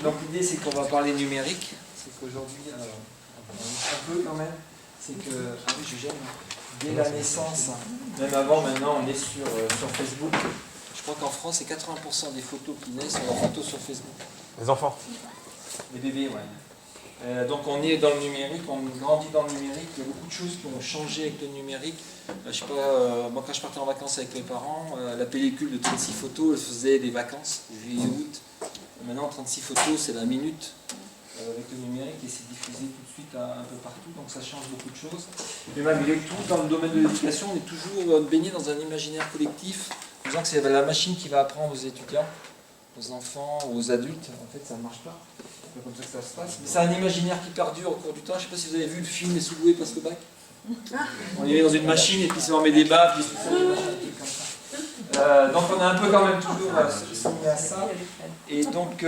Donc l'idée c'est qu'on va parler numérique, c'est qu'aujourd'hui, un peu quand même, c'est que, ah oui je gêne, dès la naissance, même avant maintenant on est sur Facebook. Je crois qu'en France c'est 80% des photos qui naissent sont leurs photos sur Facebook. Les enfants. Les bébés, ouais. Donc on est dans le numérique, on grandit dans le numérique, il y a beaucoup de choses qui ont changé avec le numérique. Je sais pas, moi quand je partais en vacances avec mes parents, la pellicule de 36 photos, elle faisait des vacances, juillet, août. Maintenant 36 photos c'est la minute avec le numérique et c'est diffusé tout de suite un peu partout, donc ça change beaucoup de choses. Et même il est tout dans le domaine de l'éducation, on est toujours baigné dans un imaginaire collectif, en disant que c'est la machine qui va apprendre aux étudiants, aux enfants, aux adultes. En fait ça ne marche pas. C'est pas comme ça que ça se passe. Mais c'est un imaginaire qui perdure au cours du temps. Je ne sais pas si vous avez vu le film Les Sous-doués passent le bac. On y met dans une machine et puis ça en met des baffes, des trucs comme ça. Donc on est un peu quand même toujours soumis à ça. Et donc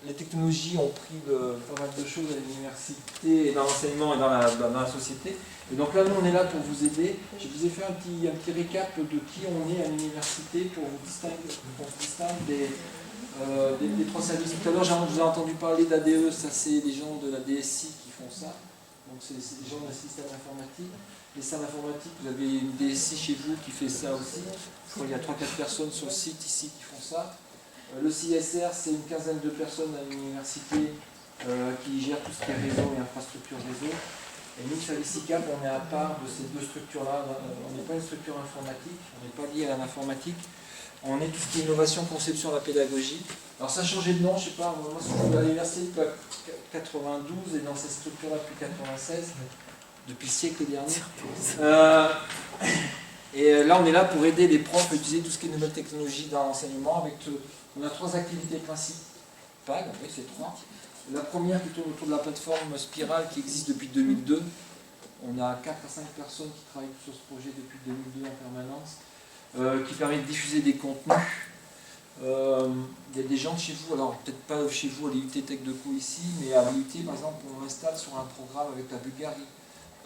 les technologies ont pris pas mal de choses à l'université et dans l'enseignement et dans la société. Et donc là, nous, on est là pour vous aider. Je vous ai fait un petit récap de qui on est à l'université pour vous distinguer des trois services. Tout à l'heure, je vous ai entendu parler d'ADE, ça c'est des gens de la DSI qui font ça. Donc c'est des gens de système informatique. Les systèmes informatiques, vous avez une DSI chez vous qui fait ça aussi. Je crois qu'il y a 3-4 personnes sur le site ici qui font ça. Le CSR, c'est une quinzaine de personnes à l'université qui gèrent tout ce qui est réseau et infrastructure réseau. Et nous, Service ICAP, on est à part de ces deux structures-là. On n'est pas une structure informatique, on n'est pas lié à l'informatique. On est tout ce qui est innovation, conception de la pédagogie. Alors ça a changé de nom, je ne sais pas, moi je suis à l'université depuis 92 et dans cette structure-là depuis 96, depuis le siècle dernier. Et là on est là pour aider les profs à utiliser tout ce qui est nouvelles technologies dans l'enseignement. On a 3 activités principales, oui c'est 3. La première qui tourne autour de la plateforme Spiral qui existe depuis 2002. On a 4 à 5 personnes qui travaillent sur ce projet depuis 2002 en permanence. Qui permet de diffuser des contenus. Il y a des gens de chez vous, alors peut-être pas chez vous à l'IUT Tech de Co ici, mais à l'IUT par exemple on installe sur un programme avec la Bulgarie.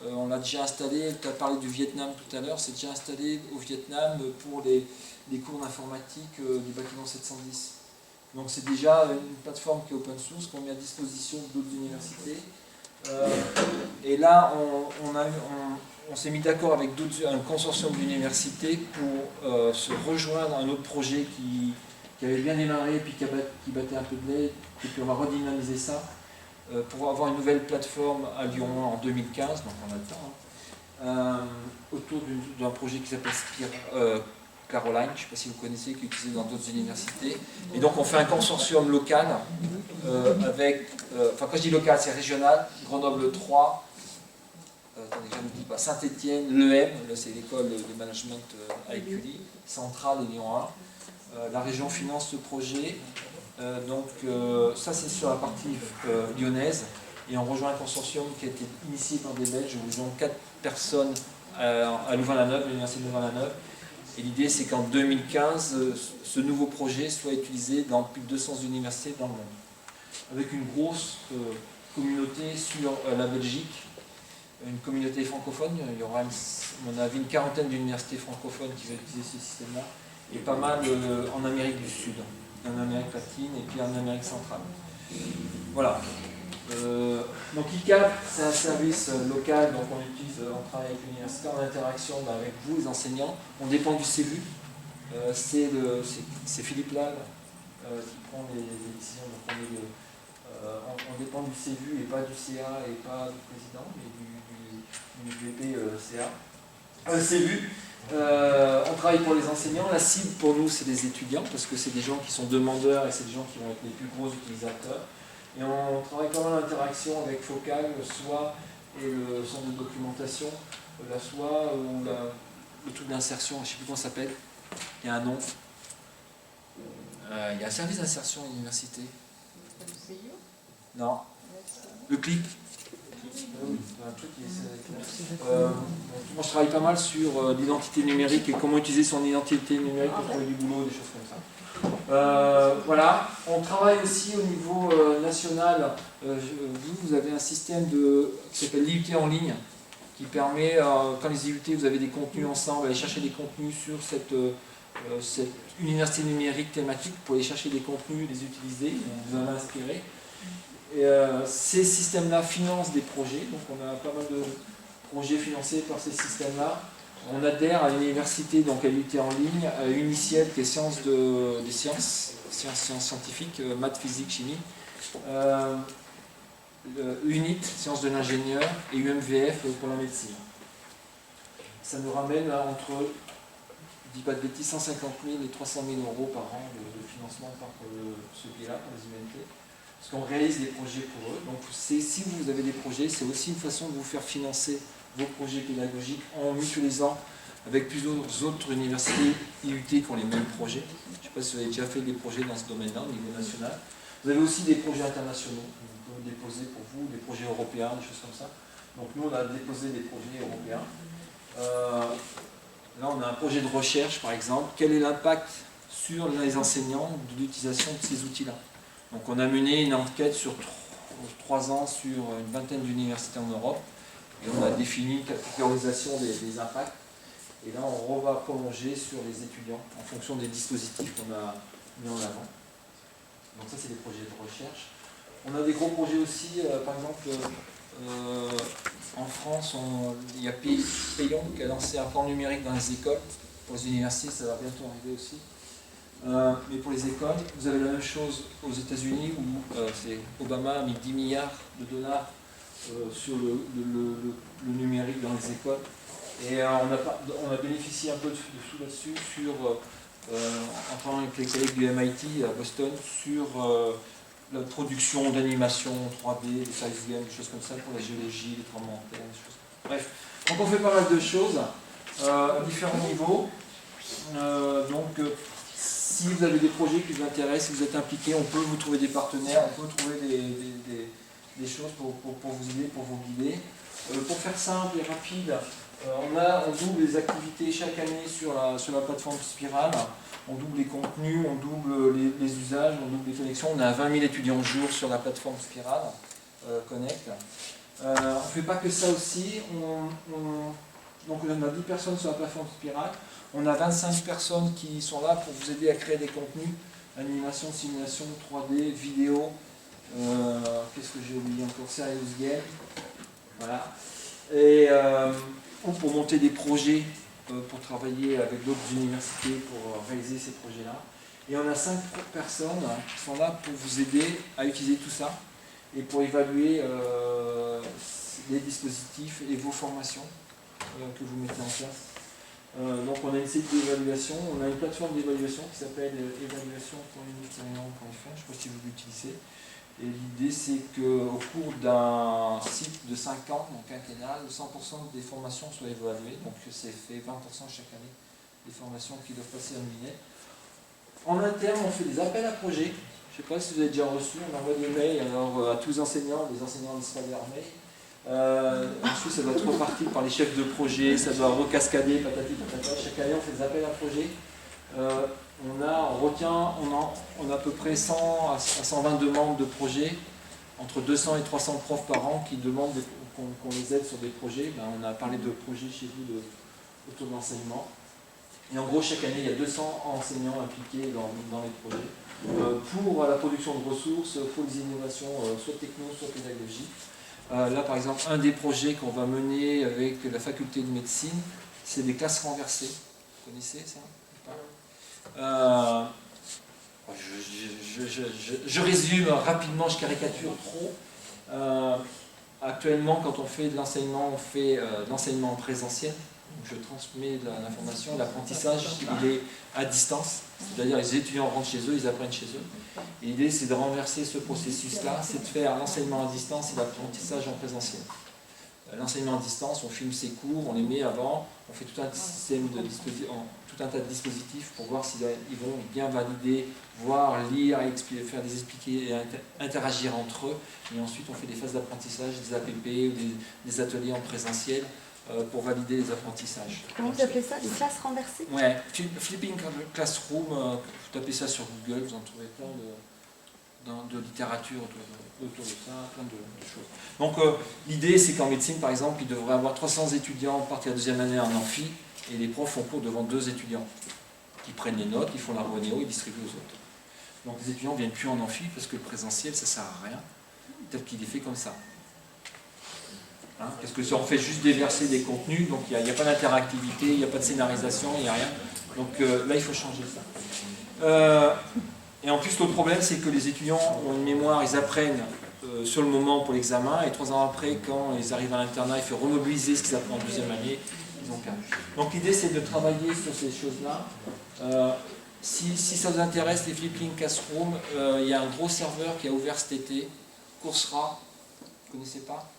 On l'a déjà installé, tu as parlé du Vietnam tout à l'heure, c'est déjà installé au Vietnam pour les cours d'informatique du bâtiment 710. Donc c'est déjà une plateforme qui est open source, qu'on met à disposition d'autres universités. Et là on s'est mis d'accord avec un consortium d'universités pour se rejoindre à un autre projet qui avait bien démarré et puis qui battait un peu de lait, et puis on va redynamiser ça pour avoir une nouvelle plateforme à Lyon en 2015, donc on a le temps, autour d'un projet qui s'appelle Caroline, je ne sais pas si vous connaissez, qui est utilisé dans d'autres universités. Et donc on fait un consortium local avec, enfin quand je dis local c'est régional, Grenoble 3, attendez, je ne dis pas, Saint-Étienne, l'EM, là c'est l'école de management à Écully, Centrale et Lyon 1. La région finance ce projet, donc ça c'est sur la partie lyonnaise, et on rejoint un consortium qui a été initié par des Belges, où ils ont 4 personnes à Louvain-la-Neuve, l'université de Louvain-la-Neuve, et l'idée c'est qu'en 2015, ce nouveau projet soit utilisé dans plus de 200 universités dans le monde, avec une grosse communauté sur la Belgique, une communauté francophone, il y aura, à mon avis, une quarantaine d'universités francophones qui vont utiliser ce système-là, et pas mal en Amérique du Sud, en Amérique latine et puis en Amérique centrale. Voilà. Donc ICAP, c'est un service local, donc on travaille avec l'université en interaction avec vous, les enseignants. On dépend du CEVU, c'est Philippe Lal qui prend les décisions, donc on dépend du CEVU et pas du CA et pas du président, mais du VP CA. CEVU. On travaille pour les enseignants, la cible pour nous c'est les étudiants parce que c'est des gens qui sont demandeurs et c'est des gens qui vont être les plus gros utilisateurs. Et on travaille quand même en interaction avec Focal, SOA et le centre de documentation, la SOA ou le truc d'insertion, je ne sais plus comment ça s'appelle, il y a un nom. Il y a un service d'insertion à l'université. Non. Le CLIP. Oui, un truc moi je travaille pas mal sur l'identité numérique et comment utiliser son identité numérique pour trouver du boulot, des choses comme ça. Voilà, on travaille aussi au niveau national. Vous avez un système qui s'appelle l'IUT en ligne qui permet, quand les IUT vous avez des contenus ensemble, aller chercher des contenus sur cette université numérique thématique pour aller chercher des contenus, les utiliser, vous en inspirer. Et, ces systèmes-là financent des projets, donc on a pas mal de projets financés par ces systèmes-là. On adhère à l'université, donc à l'UT en ligne, à UNICIED qui est sciences scientifiques, maths, physique, chimie. UNIT, sciences de l'ingénieur, et UMVF pour la médecine. Ça nous ramène à entre, je dis pas de bêtises, 150 000 et 300 000 euros par an de financement par ce biais-là, par les UNT. Parce qu'on réalise des projets pour eux. Donc si vous avez des projets, c'est aussi une façon de vous faire financer vos projets pédagogiques en mutualisant avec plusieurs autres universités IUT qui ont les mêmes projets. Je ne sais pas si vous avez déjà fait des projets dans ce domaine-là au niveau national. Vous avez aussi des projets internationaux que vous pouvez déposer pour vous, des projets européens, des choses comme ça. Donc nous, on a déposé des projets européens. Là, on a un projet de recherche, par exemple. Quel est l'impact sur les enseignants de l'utilisation de ces outils-là? Donc on a mené une enquête sur 3 ans sur une vingtaine d'universités en Europe. Et on a défini une catégorisation des impacts. Et là, on va prolonger sur les étudiants en fonction des dispositifs qu'on a mis en avant. Donc ça, c'est des projets de recherche. On a des gros projets aussi, par exemple, en France, il y a Payon qui a lancé un plan numérique dans les écoles. Pour les universités, ça va bientôt arriver aussi. Mais pour les écoles, vous avez la même chose aux États-Unis où Obama a mis 10 milliards de dollars sur le numérique dans les écoles. Et on a bénéficié un peu de sous là-dessus en parlant avec les collègues du MIT à Boston sur la production d'animation 3D, des size games, des choses comme ça pour la géologie, les tremblements de terre, des choses. Bref, donc on fait pas mal de choses à différents niveaux. Si vous avez des projets qui vous intéressent, si vous êtes impliqué, on peut vous trouver des partenaires, on peut trouver des choses pour vous aider, pour vous guider. Pour faire simple et rapide, on double les activités chaque année sur la plateforme Spiral. On double les contenus, on double les usages, on double les connexions. On a 20 000 étudiants jour sur la plateforme Spiral Connect. On ne fait pas que ça aussi. Donc on a 10 personnes sur la plateforme Spiral. On a 25 personnes qui sont là pour vous aider à créer des contenus. Animation, simulation, 3D, vidéo. Qu'est-ce que j'ai oublié encore? Serious Game. Voilà. Et pour monter des projets, pour travailler avec d'autres universités pour réaliser ces projets-là. Et on a 5 personnes qui sont là pour vous aider à utiliser tout ça et pour évaluer les dispositifs et vos formations que vous mettez en place. Donc on a une site d'évaluation, on a une plateforme d'évaluation qui s'appelle évaluation.unitarian.fr, je ne sais pas si vous l'utilisez. Et l'idée c'est qu'au cours d'un cycle de 5 ans, donc quinquennal, 100% des formations soient évaluées, donc c'est fait 20% chaque année des formations qui doivent passer à Minet. En interne, on fait des appels à projets. Je ne sais pas si vous avez déjà reçu, on envoie des mails à tous les enseignants reçoivent leur mail. Ensuite, ça doit être reparti par les chefs de projet, ça doit recascader, patati patata. Chaque année, on fait des appels à projets. On a à peu près 100 à 120 demandes de projets, entre 200 et 300 profs par an qui demandent qu'on les aide sur des projets. On a parlé de projets chez vous autour de l'enseignement. Et en gros, chaque année, il y a 200 enseignants impliqués dans les projets pour la production de ressources, pour les innovations, soit techno, soit pédagogiques. Là, par exemple, un des projets qu'on va mener avec la faculté de médecine, c'est des classes renversées. Vous connaissez ça? Je résume rapidement, je caricature trop. Actuellement, quand on fait de l'enseignement, on fait de l'enseignement en présentiel. Je transmets de l'information, l'apprentissage, il est à distance. C'est-à-dire les étudiants rentrent chez eux, ils apprennent chez eux. Et l'idée, c'est de renverser ce processus-là, c'est de faire l'enseignement à distance et l'apprentissage en présentiel. L'enseignement à distance, on filme ses cours, on les met avant, on fait tout un tas de dispositifs pour voir s'ils vont bien valider, voir, lire, faire des expliquer et interagir entre eux. Et ensuite, on fait des phases d'apprentissage, des APP ou des ateliers en présentiel pour valider les apprentissautes. Comment vous appelez ça? Des classes renversées? Ouais, Flipping Classroom, vous tapez ça sur Google, vous en trouvez plein de littérature autour de ça, plein de choses. Donc l'idée c'est qu'en médecine par exemple, il devrait avoir 300 étudiants partir la deuxième année en amphi et les profs font cours devant 2 étudiants. qui prennent les notes, ils font la renéo, ils distribuent aux autres. Donc les étudiants ne viennent plus en amphi parce que le présentiel, ça ne sert à rien, tel qu'il est fait comme ça. Hein, parce que si on fait juste déverser des contenus, donc il n'y a pas d'interactivité, il n'y a pas de scénarisation, il n'y a rien. Donc là, il faut changer ça. Et en plus, l'autre problème, c'est que les étudiants ont une mémoire, ils apprennent sur le moment pour l'examen, et 3 ans après, quand ils arrivent à l'internat, il faut remobiliser ce qu'ils apprennent en deuxième année, ils ont perdu. Donc l'idée, c'est de travailler sur ces choses-là. Si ça vous intéresse, les Flipping Classroom, il y a un gros serveur qui a ouvert cet été, Coursera, vous ne connaissez pas?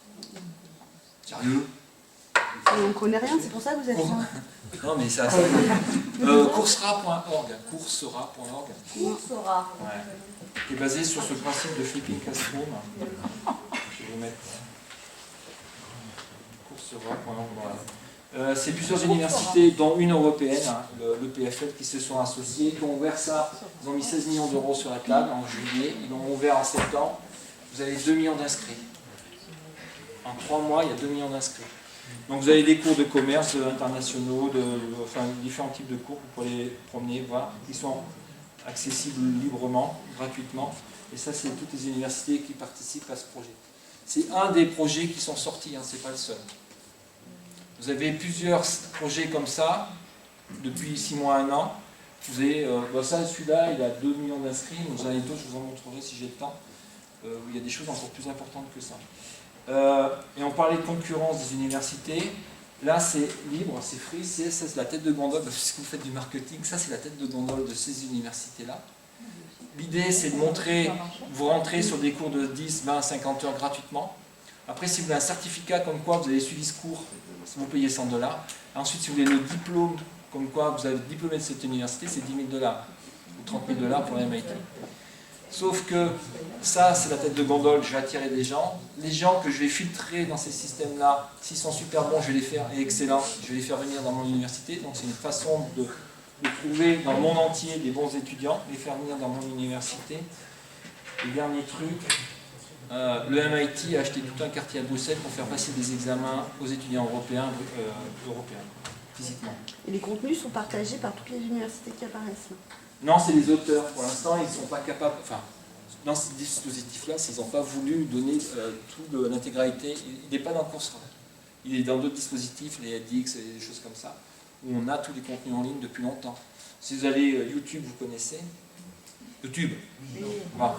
Sérieux? On ne connaît rien, c'est pour ça que vous êtes là. Non, mais ça. Coursera.org. Coursera.org. Coursera. Ouais. Qui est basé sur ce principe de Flipping Classroom. Je vais vous mettre. Coursera.org. Voilà. C'est plusieurs universités, dont une européenne, hein, le PFL, qui se sont associées, qui ont ouvert ça. Ils ont mis 16 millions d'euros sur la table en juillet. Ils l'ont ouvert en septembre. Vous avez 2 millions d'inscrits. En 3 mois, il y a 2 millions d'inscrits. Donc vous avez des cours de commerce internationaux, enfin différents types de cours, vous pouvez les promener, voir, qui sont accessibles librement, gratuitement. Et ça, c'est toutes les universités qui participent à ce projet. C'est un des projets qui sont sortis, hein, ce n'est pas le seul. Vous avez plusieurs projets comme ça, depuis 6 mois, 1 an. Vous avez, celui-là, il a 2 millions d'inscrits, mais vous en avez d'autres, je vous en montrerai si j'ai le temps. Il y a des choses encore plus importantes que ça. Et on parlait de concurrence des universités. Là, c'est libre, c'est free, c'est la tête de gondole, puisque vous faites du marketing, ça c'est la tête de gondole de ces universités-là. L'idée, c'est de montrer, vous rentrez sur des cours de 10, 20, 50 heures gratuitement. Après, si vous avez un certificat comme quoi vous avez suivi ce cours, vous payez 100 $. Ensuite, si vous voulez le diplôme comme quoi vous avez diplômé de cette université, c'est 10 000 $, ou 30 000 $ pour l'MIT. Sauf que ça, c'est la tête de gondole, je vais attirer des gens. Les gens que je vais filtrer dans ces systèmes-là, s'ils sont super bons, je vais les faire, et excellents, je vais les faire venir dans mon université. Donc c'est une façon de trouver dans le monde entier des bons étudiants, les faire venir dans mon université. Et dernier truc, le MIT a acheté tout un quartier à Bruxelles pour faire passer des examens aux étudiants européens, physiquement. Et les contenus sont partagés par toutes les universités qui apparaissent là. Non, c'est les auteurs. Pour l'instant, ils ne sont pas capables. Enfin, dans ce dispositif-là, ils n'ont pas voulu donner toute l'intégralité. Il n'est pas dans Coursera. Il est dans d'autres dispositifs, les edX et des choses comme ça, où on a tous les contenus en ligne depuis longtemps. Si vous allez YouTube, vous connaissez YouTube. Ah.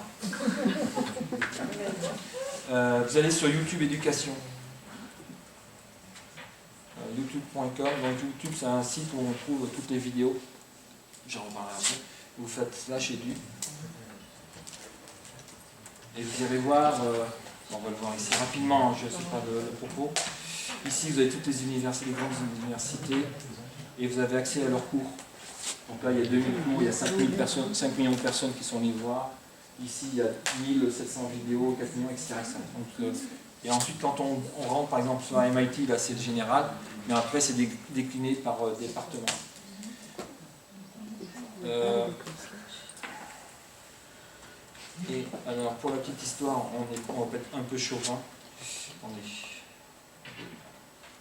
Vous allez sur YouTube Éducation. YouTube.com. Donc YouTube, c'est un site où on trouve toutes les vidéos. J'en reparlerai après. Vous faites slash edu. Et vous irez voir, on va le voir ici rapidement, je ne suis pas le propos. Ici, vous avez toutes les universités, les grandes universités, et vous avez accès à leurs cours. Donc là, il y a 2000 cours, il y a 5 millions de personnes qui sont venues voir. Ici, il y a 1700 vidéos, 4 millions, etc. Donc, et ensuite, quand on rentre, par exemple, sur un MIT, là, c'est le général, mais après, c'est décliné par département. Et alors, pour la petite histoire, on va être un peu chauvin. Attendez.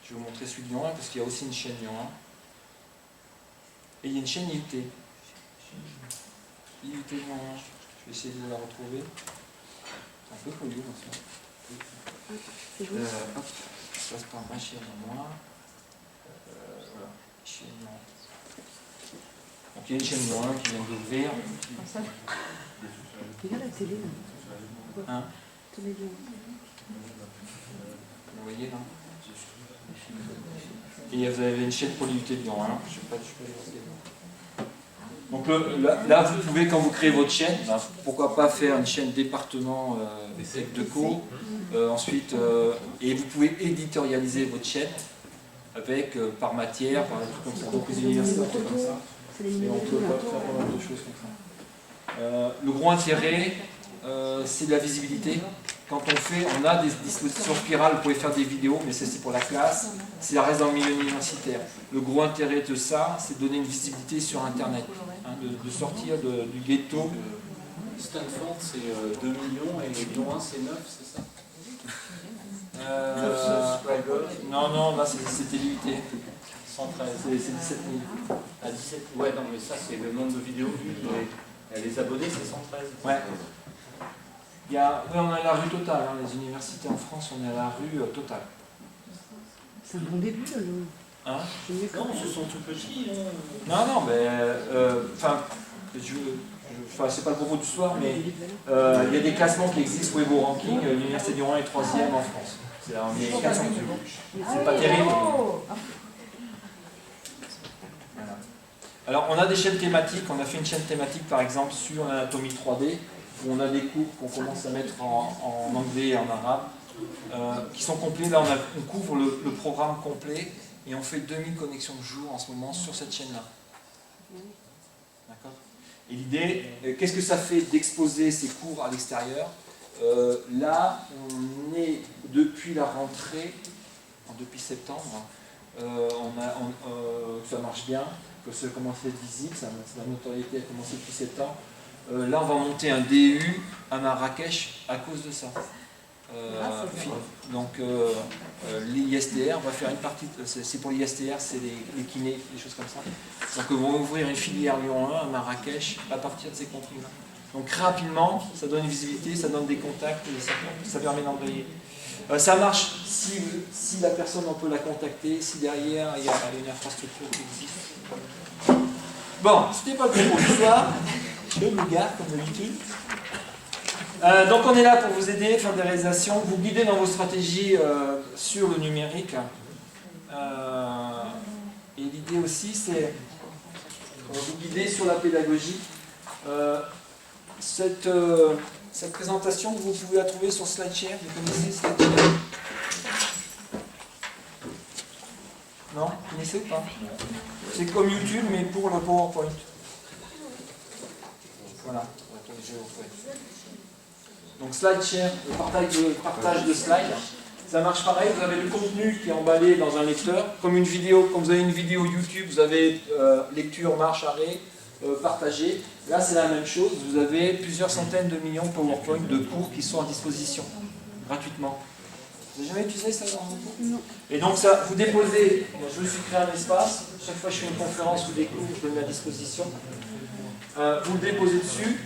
Je vais vous montrer celui de Lyon 1 parce qu'il y a aussi une chaîne Lyon 1. Et il y a une chaîne IUT. IUT Lyon 1. Je vais essayer de la retrouver. C'est un peu polio, ça. Hop, je passe par ma chaîne à moi. Voilà, chaîne Lyon 1. Donc il y a une chaîne Lyon 1 qui vient d'ouvrir. Regarde la télé là. Hein? Télé Lyon. Vous voyez là? Et vous avez une chaîne pour l'IUT de Lyon 1. Je sais pas, donc là, vous pouvez, quand vous créez votre chaîne, pourquoi pas faire une chaîne département de cours. Ensuite, et vous pouvez éditorialiser votre chaîne avec par matière, par des trucs comme ça. Donc les universités ont fait comme ça. Et on peut faire pas mal de choses comme ça. Le gros intérêt, c'est de la visibilité. Quand on a des dispositions spirales, vous pouvez faire des vidéos, mais ça c'est pour la classe, ça reste dans le milieu universitaire. Le gros intérêt de ça, c'est de donner une visibilité sur Internet, hein, de sortir du ghetto. Stanford c'est 2 millions et Lyon 1 c'est 9, c'est ça? Non, là c'était l'IUT. 113. C'est 17 000. À 17. Ouais, non, mais ça, c'est le nombre de vidéos vues. Et les abonnés, c'est 113. Ouais. Oui, on est à la rue totale. Hein. Les universités en France, on est à la rue totale. C'est un bon début, là. Hein? Non, ce sont tout petits. Non, mais. C'est pas le propos du soir, mais il y a des classements qui existent, Weibo Ranking. L'Université du Rouen est 3e en France. On est 400. C'est pas terrible. Voilà. Alors, on a des chaînes thématiques. On a fait une chaîne thématique, par exemple, sur l'anatomie 3D, où on a des cours qu'on commence à mettre en anglais et en arabe, qui sont complets. Là, on couvre le programme complet et on fait 2000 connexions de jour en ce moment sur cette chaîne-là. D'accord ? Et l'idée, qu'est-ce que ça fait d'exposer ces cours à l'extérieur ? Là, on est depuis la rentrée, depuis septembre, ça marche bien, que ça commence à être visible, la notoriété a commencé depuis septembre. Là, on va monter un DU à Marrakech à cause de ça. Donc, l'ISTR va faire une partie, c'est pour l'ISTR, c'est les kinés, des choses comme ça. Donc, ils vont ouvrir une filière Lyon 1 à Marrakech à partir de ces contenus-là. Donc, rapidement, ça donne une visibilité, ça donne des contacts, et ça permet d'envoyer. Ça marche si la personne, on peut la contacter, si derrière, il y a une infrastructure qui existe. Bon, c'était pas le propos du soir. Je me gare, comme d'habitude. Donc on est là pour vous aider, faire des réalisations, vous guider dans vos stratégies sur le numérique. Et l'idée aussi, c'est vous guider sur la pédagogie. Cette présentation, vous pouvez la trouver sur SlideShare. Vous connaissez SlideShare? Non? Vous connaissez ou pas? C'est comme YouTube, mais pour le PowerPoint. Voilà. Donc SlideShare, le partage de slides, ça marche pareil, vous avez le contenu qui est emballé dans un lecteur, comme une vidéo, comme vous avez une vidéo YouTube, vous avez lecture, marche, arrêt, partagé. Là c'est la même chose, vous avez plusieurs centaines de millions de PowerPoint de cours qui sont à disposition, gratuitement. Vous n'avez jamais utilisé ça dans vos cours? Non. Et donc ça, vous déposez, je me suis créé un espace, chaque fois que je fais une conférence ou des cours, je le mets à disposition. Vous le déposez dessus,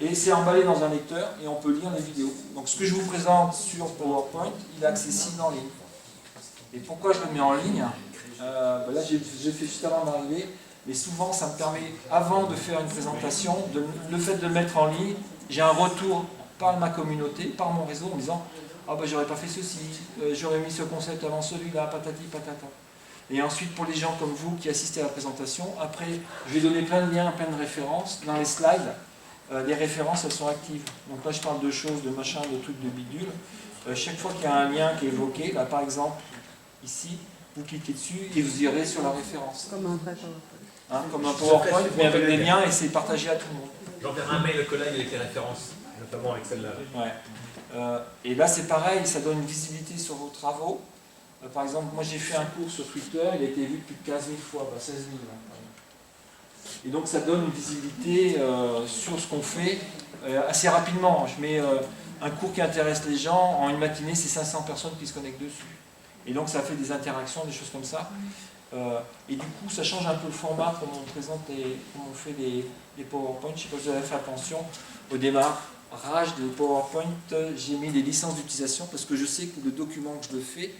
et c'est emballé dans un lecteur et on peut lire les vidéos. Donc ce que je vous présente sur PowerPoint, il est accessible en ligne. Et pourquoi je le mets en ligne? Là j'ai fait juste avant d'arriver, mais souvent ça me permet, avant de faire une présentation, le fait de le mettre en ligne, j'ai un retour par ma communauté, par mon réseau, en me disant « Ah ben j'aurais pas fait ceci, j'aurais mis ce concept avant celui-là, patati patata ». Et ensuite pour les gens comme vous qui assistez à la présentation, après je vais donner plein de liens, plein de références dans les slides. Les références, elles sont actives. Donc là, je parle de choses, de machins, de trucs, de bidules. Chaque fois qu'il y a un lien qui est évoqué, là par exemple, ici, vous cliquez dessus et vous irez sur la référence. Comme un vrai PowerPoint. Hein, comme un PowerPoint, mais avec des liens et c'est partagé à tout le monde. J'enverrai un mail au collègue avec les références, notamment avec celle-là. Ouais. Et là, c'est pareil, ça donne une visibilité sur vos travaux. Par exemple, moi j'ai fait un cours sur Twitter, il a été vu plus de 15 000 fois, 16 000. Et donc ça donne une visibilité sur ce qu'on fait assez rapidement. Je mets un cours qui intéresse les gens, en une matinée c'est 500 personnes qui se connectent dessus. Et donc ça fait des interactions, des choses comme ça. Et du coup ça change un peu le format, comment on présente comment on fait les PowerPoint. Je ne sais pas si vous avez fait attention, au démarrage de PowerPoint, j'ai mis des licences d'utilisation parce que je sais que le document que je le fais,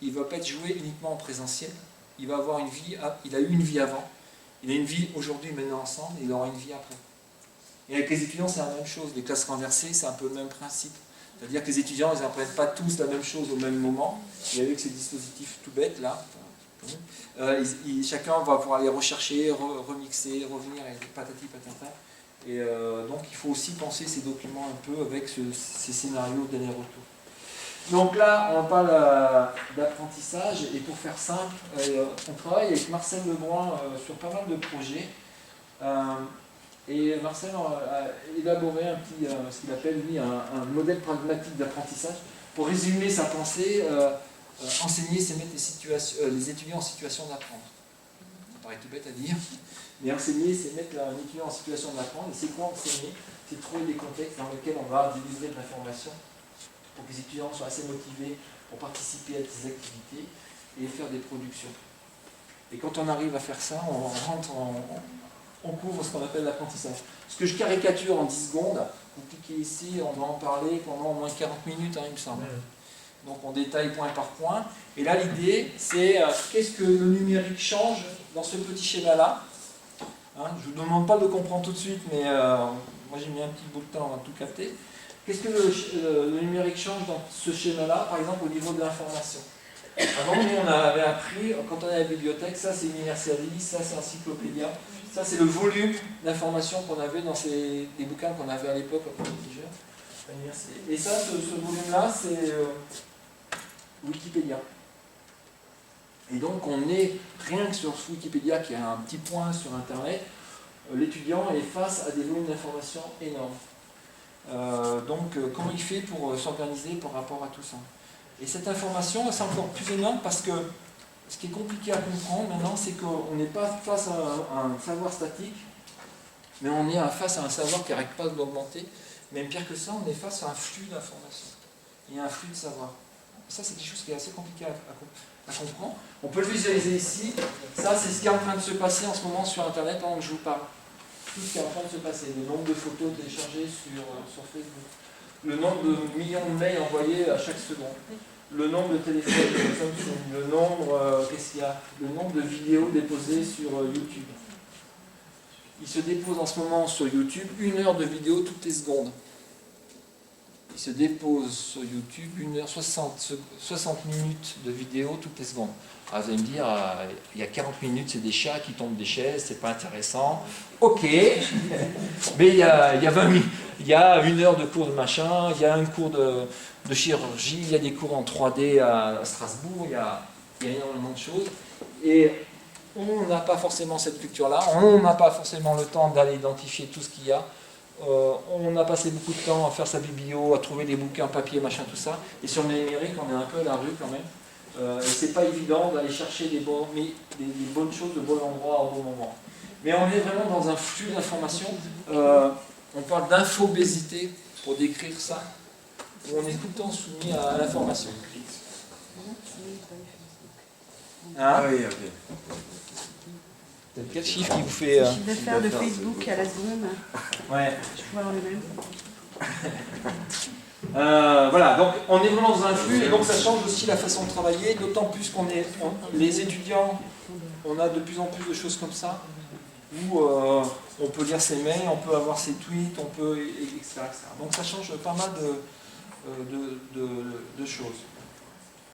il ne va pas être joué uniquement en présentiel. Il va avoir une vie, il a eu une vie avant. Il a une vie aujourd'hui, maintenant ensemble, et il aura une vie après. Et avec les étudiants, c'est la même chose. Les classes renversées, c'est un peu le même principe. C'est-à-dire que les étudiants, ils n'apprennent pas tous la même chose au même moment. Et avec ces dispositifs tout bêtes, là, chacun va pouvoir aller rechercher, remixer, revenir avec patati patata. Et donc, il faut aussi penser ces documents un peu avec ces scénarios d'aller-retour. Donc là, on parle d'apprentissage, et pour faire simple, on travaille avec Marcel Lebrun sur pas mal de projets. Et Marcel a élaboré ce qu'il appelle lui un modèle pragmatique d'apprentissage. Pour résumer sa pensée, enseigner, c'est mettre les étudiants en situation d'apprendre. Ça paraît tout bête à dire, mais enseigner, c'est mettre un étudiant en situation d'apprendre. Et c'est quoi enseigner? C'est trouver des contextes dans lesquels on va délivrer de l'information, pour que les étudiants soient assez motivés pour participer à ces activités et faire des productions. Et quand on arrive à faire ça, on couvre ce qu'on appelle l'apprentissage. Ce que je caricature en 10 secondes, vous cliquez ici, on va en parler pendant au moins 40 minutes, hein, il me semble. Donc on détaille point par point. Et là, l'idée, c'est qu'est-ce que le numérique change dans ce petit schéma-là. Hein, je ne vous demande pas de le comprendre tout de suite, mais moi j'ai mis un petit bout de temps à tout capter. Qu'est-ce que le numérique change dans ce schéma-là, par exemple au niveau de l'information? Avant, nous, on avait appris, quand on est à la bibliothèque, ça c'est Universalis, ça c'est Encyclopédia, ça c'est le volume d'informations qu'on avait dans les bouquins qu'on avait à l'époque au Petit Jeu. Et ça, ce volume-là, c'est Wikipédia. Et donc on est, rien que sur Wikipédia, qui a un petit point sur Internet, l'étudiant est face à des volumes d'informations énormes. Donc comment il fait pour s'organiser par rapport à tout ça? Et cette information, c'est encore plus énorme parce que ce qui est compliqué à comprendre maintenant, c'est qu'on n'est pas face à un savoir statique, mais on est face à un savoir qui n'arrête pas d'augmenter. Même pire que ça, on est face à un flux d'informations. Il y a un flux de savoir. Ça, c'est quelque chose qui est assez compliqué à comprendre. On peut le visualiser ici. Ça, c'est ce qui est en train de se passer en ce moment sur Internet pendant que je vous parle. Tout ce qui est en train de se passer. Le nombre de photos téléchargées sur Facebook. Le nombre de millions de mails envoyés à chaque seconde. Le nombre de téléphones de Samsung. Le nombre, qu'est-ce qu'il y a? Le nombre de vidéos déposées sur YouTube. Il se dépose en ce moment sur YouTube 1 heure de vidéo toutes les secondes. Il se dépose sur YouTube 1 heure 60 minutes de vidéo toutes les secondes. Alors vous allez me dire, il y a 40 minutes, c'est des chats qui tombent des chaises, c'est pas intéressant. Ok, mais il y a 20 minutes, il y a 1 heure de cours de machin, il y a un cours de chirurgie, il y a des cours en 3D à Strasbourg, il y a énormément de choses. Et on n'a pas forcément cette culture-là, on n'a pas forcément le temps d'aller identifier tout ce qu'il y a. On a passé beaucoup de temps à faire sa biblio, à trouver des bouquins papier, machin, tout ça. Et sur le numérique, on est un peu à la rue quand même. Et c'est pas évident d'aller chercher des bonnes choses au bon endroit au bon moment. Mais on est vraiment dans un flux d'informations. On parle d'infobésité pour décrire ça, où on est tout le temps soumis à l'information. Hein? oui, ok. Quel chiffre qui vous fait... Le chiffre d'affaires de Facebook à la seconde, Ouais. je peux avoir le même. Voilà, donc on est vraiment dans un flux et donc ça change aussi la façon de travailler, d'autant plus qu'on est, les étudiants, on a de plus en plus de choses comme ça, où on peut lire ses mails, on peut avoir ses tweets, on peut, etc., etc. Donc ça change pas mal de choses.